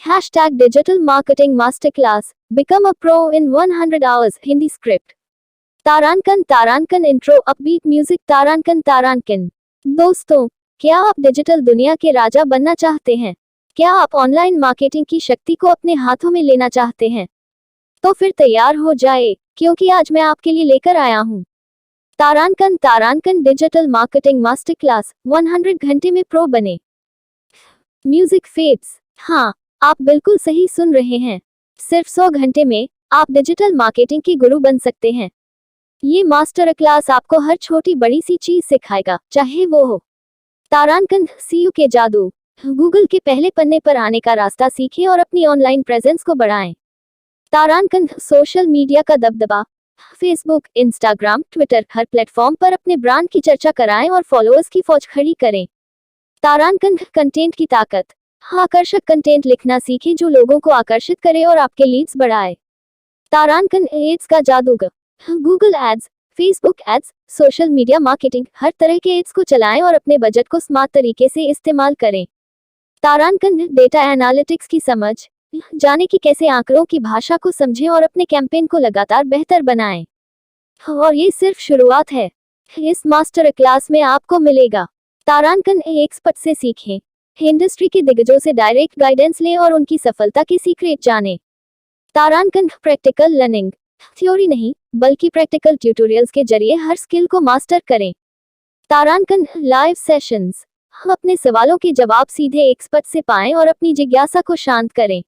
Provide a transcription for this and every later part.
Hashtag Digital Marketing Masterclass. Become a pro in 100 hours. Hindi script. तारांकन intro upbeat music तारांकन। दोस्तों, क्या आप डिजिटल दुनिया के राजा बनना चाहते हैं? क्या आप ऑनलाइन मार्केटिंग की शक्ति को अपने हाथों में लेना चाहते हैं? तो फिर तैयार हो जाए, क्योंकि आज मैं आपके लिए लेकर आया हूँ तारांकन डिजिटल मार्केटिंग मास्टर क्लास। 100 घंटे में प्रो बने। Music fades. हाँ, आप बिल्कुल सही सुन रहे हैं। सिर्फ 100 घंटे में आप डिजिटल मार्केटिंग के गुरु बन सकते हैं। ये मास्टर क्लास आपको हर छोटी बड़ी सी चीज सिखाएगा, चाहे वो हो तारांकन सीयू के जादू, गूगल के पहले पन्ने पर आने का रास्ता सीखें और अपनी ऑनलाइन प्रेजेंस को बढ़ाएं। तारांकन सोशल मीडिया का दबदबा, फेसबुक, इंस्टाग्राम, ट्विटर, हर प्लेटफॉर्म पर अपने ब्रांड की चर्चा कराएं और फॉलोअर्स की फौज खड़ी करें। तारांकन कंटेंट की ताकत, आकर्षक कंटेंट लिखना सीखें जो लोगों को आकर्षित करे और आपके लीड्स बढ़ाए। तारांकन एड्स का जादूगर, Google ads, Facebook ads, social media marketing, हर तरह के एड्स को चलाएं और अपने बजट को स्मार्ट तरीके से इस्तेमाल करें। तारांकन डेटा एनालिटिक्स की समझ, जाने कि कैसे आंकड़ों की भाषा को समझें और अपने कैंपेन को लगातार बेहतर बनाएं। और ये सिर्फ शुरुआत है। इस मास्टर क्लास में आपको मिलेगा तारांकन एक्सपर्ट से सीखें, इंडस्ट्री के दिग्गजों से डायरेक्ट गाइडेंस लें और उनकी सफलता के सीक्रेट जानें। तारांकन प्रैक्टिकल लर्निंग, थ्योरी नहीं बल्कि प्रैक्टिकल ट्यूटोरियल्स के जरिए हर स्किल को मास्टर करें। तारांकन लाइव सेशंस, अपने सवालों के जवाब सीधे एक्सपर्ट से पाएं और अपनी जिज्ञासा को शांत करें।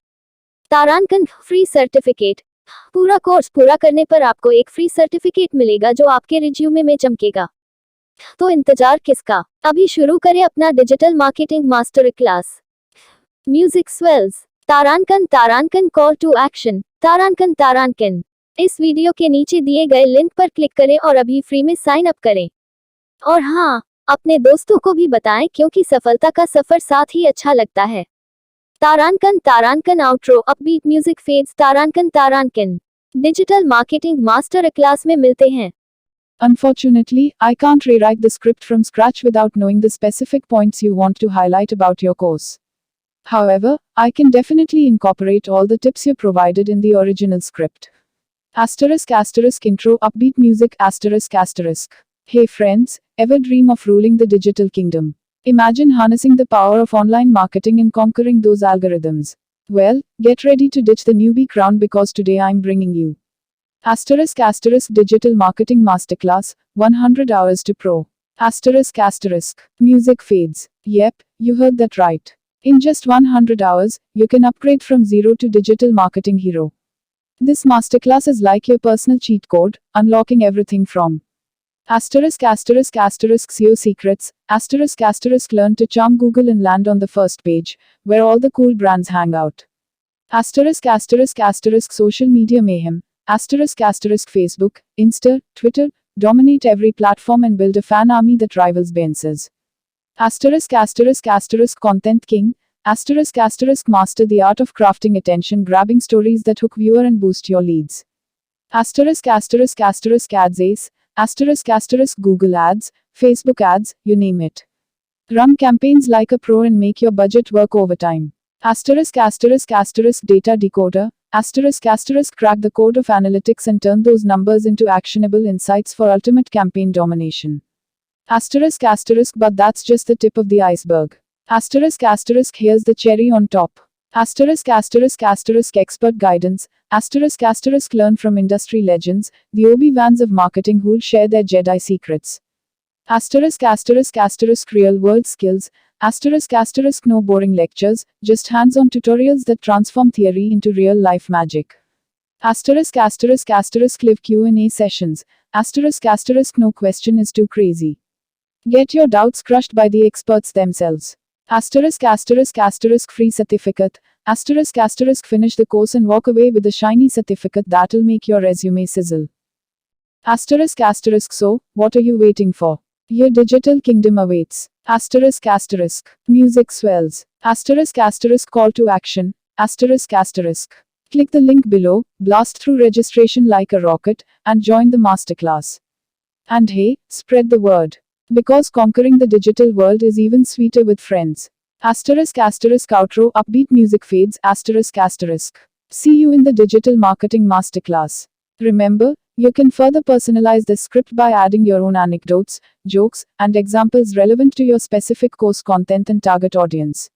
तारांकन फ्री सर्टिफिकेट, पूरा कोर्स पूरा करने पर आपको एक फ्री सर्टिफिकेट मिलेगा जो आपके रिज्यूमे में चमकेगा। तो इंतजार किसका, अभी शुरू करें अपना digital marketing master class. Music swells. तारांकन कॉल टू एक्शन। तारांकन। इस वीडियो के नीचे दिए गए लिंक पर क्लिक करें और अभी फ्री में साइन अप करें। और हाँ, अपने दोस्तों को भी बताएं, क्योंकि सफलता का सफर साथ ही अच्छा लगता है। तारांकन आउट्रो अपबीट म्यूजिक फेड्स। तारांकन डिजिटल मार्केटिंग मास्टर क्लास में मिलते हैं। Unfortunately, I can't rewrite the script from scratch without knowing the specific points you want to highlight about your course. However, I can definitely incorporate all the tips you provided in the original script. Intro upbeat music ***. Hey friends, ever dream of ruling the digital kingdom? Imagine harnessing the power of online marketing and conquering those algorithms. Well, get ready to ditch the newbie crown because today I'm bringing you Digital Marketing Masterclass, 100 hours to pro. Music fades. Yep, you heard that right. In just 100 hours, you can upgrade from zero to digital marketing hero. This masterclass is like your personal cheat code, unlocking everything from SEO secrets, learn to charm Google and land on the first page, where all the cool brands hang out. Social media mayhem. Facebook, Insta, Twitter, dominate every platform and build a fan army that rivals Beyonce's. Content king. Master the art of crafting attention grabbing stories that hook viewer and boost your leads. Ads ace. Google ads, Facebook ads, you name it. Run campaigns like a pro and make your budget work overtime. Data decoder. Crack the code of analytics and turn those numbers into actionable insights for ultimate campaign domination. But that's just the tip of the iceberg. Here's the cherry on top. Expert guidance. Learn from industry legends, the Obi-Wans of marketing who'll share their Jedi secrets. Real world skills. No boring lectures, just hands-on tutorials that transform theory into real-life magic. Live Q&A sessions. No question is too crazy. Get your doubts crushed by the experts themselves. Free certificate. Finish the course and walk away with a shiny certificate that'll make your resume sizzle. So, what are you waiting for? Your digital kingdom awaits. Music swells. Call to action. Click the link below, blast through registration like a rocket, and join the masterclass. And hey, spread the word. Because conquering the digital world is even sweeter with friends. Asterisk outro upbeat music fades asterisk. See you in the digital marketing masterclass. Remember, you can further personalize this script by adding your own anecdotes, jokes, and examples relevant to your specific course content and target audience.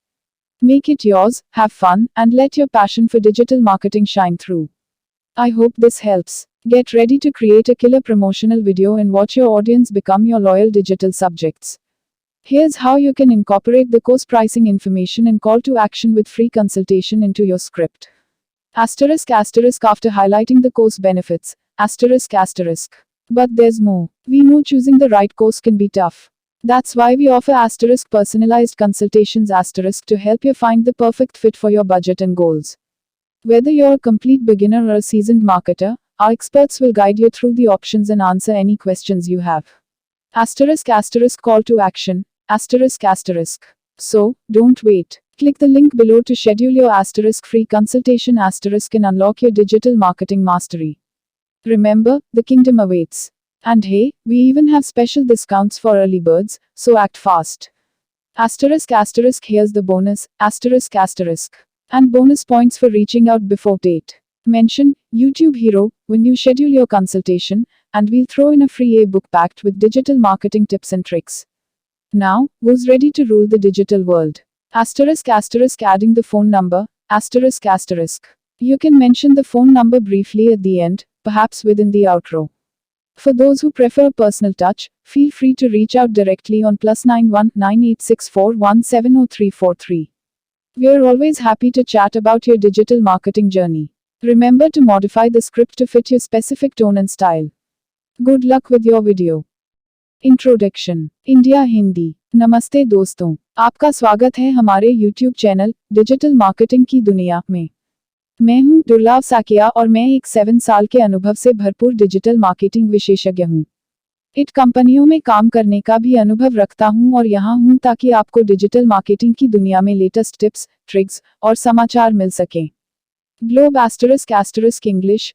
Make it yours, have fun, and let your passion for digital marketing shine through. I hope this helps. Get ready to create a killer promotional video and watch your audience become your loyal digital subjects. Here's how you can incorporate the course pricing information and call to action with free consultation into your script. Asterisk after highlighting the course benefits. Asterisk. But there's more. We know choosing the right course can be tough. That's why we offer asterisk personalized consultations asterisk to help you find the perfect fit for your budget and goals. Whether you're a complete beginner or a seasoned marketer, our experts will guide you through the options and answer any questions you have. Asterisk call to action. Asterisk. So, don't wait. Click the link below to schedule your asterisk free consultation asterisk and unlock your digital marketing mastery. Remember, the kingdom awaits. And hey, we even have special discounts for early birds, so act fast. Asterisk here's the bonus, asterisk. And bonus points for reaching out before date. Mention YouTube Hero when you schedule your consultation, and we'll throw in a free ebook packed with digital marketing tips and tricks. Now, who's ready to rule the digital world? Asterisk adding the phone number, asterisk. You can mention the phone number briefly at the end, perhaps within the outro. For those who prefer a personal touch, feel free to reach out directly on +91 9864170343. We're always happy to chat about your digital marketing journey. Remember to modify the script to fit your specific tone and style. Good luck with your video. Introduction India Hindi. नमस्ते दोस्तों, आपका स्वागत है हमारे YouTube channel digital marketing की दुनिया में। मैं हूं दुर्लभ साकिया और मैं एक 7 साल के अनुभव से भरपूर डिजिटल मार्केटिंग विशेषज्ञ हूं। इट कंपनियों में काम करने का भी अनुभव रखता हूं और यहां हूं ताकि आपको डिजिटल मार्केटिंग की दुनिया में लेटेस्ट टिप्स, ट्रिक्स और समाचार मिल सकें। Globe ** English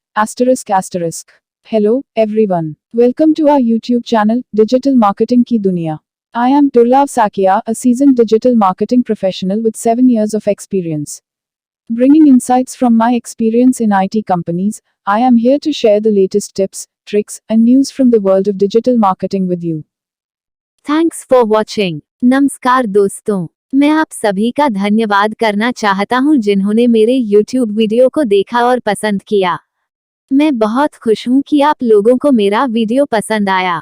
***. Hello, everyone. Welcome to our YouTube channel, Digital Marketing Ki Duniya. I am Durlab Sakia, a seasoned digital marketing professional with 7 years of experience. Bringing insights from my experience in IT companies, I am here to share the latest tips, tricks, and news from the world of digital marketing with you. Thanks for watching. नमस्कार दोस्तों, मैं आप सभी का धन्यवाद करना चाहता हूं जिन्होंने मेरे YouTube वीडियो को देखा और पसंद किया। मैं बहुत खुश हूं कि आप लोगों को मेरा वीडियो पसंद आया।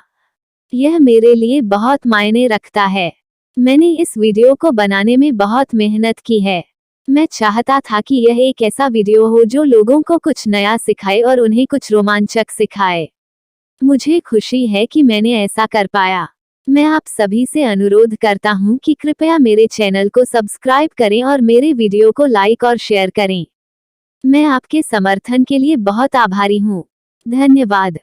यह मेरे लिए बहुत मायने रखता है। मैंने इस वीडियो को बनाने में बहुत मेहनत की है। मैं चाहता था कि यह एक ऐसा वीडियो हो जो लोगों को कुछ नया सिखाए और उन्हें कुछ रोमांचक सिखाए। मुझे खुशी है कि मैंने ऐसा कर पाया। मैं आप सभी से अनुरोध करता हूं कि कृपया मेरे चैनल को सब्सक्राइब करें और मेरे वीडियो को लाइक और शेयर करें। मैं आपके समर्थन के लिए बहुत आभारी हूं। धन्यवाद।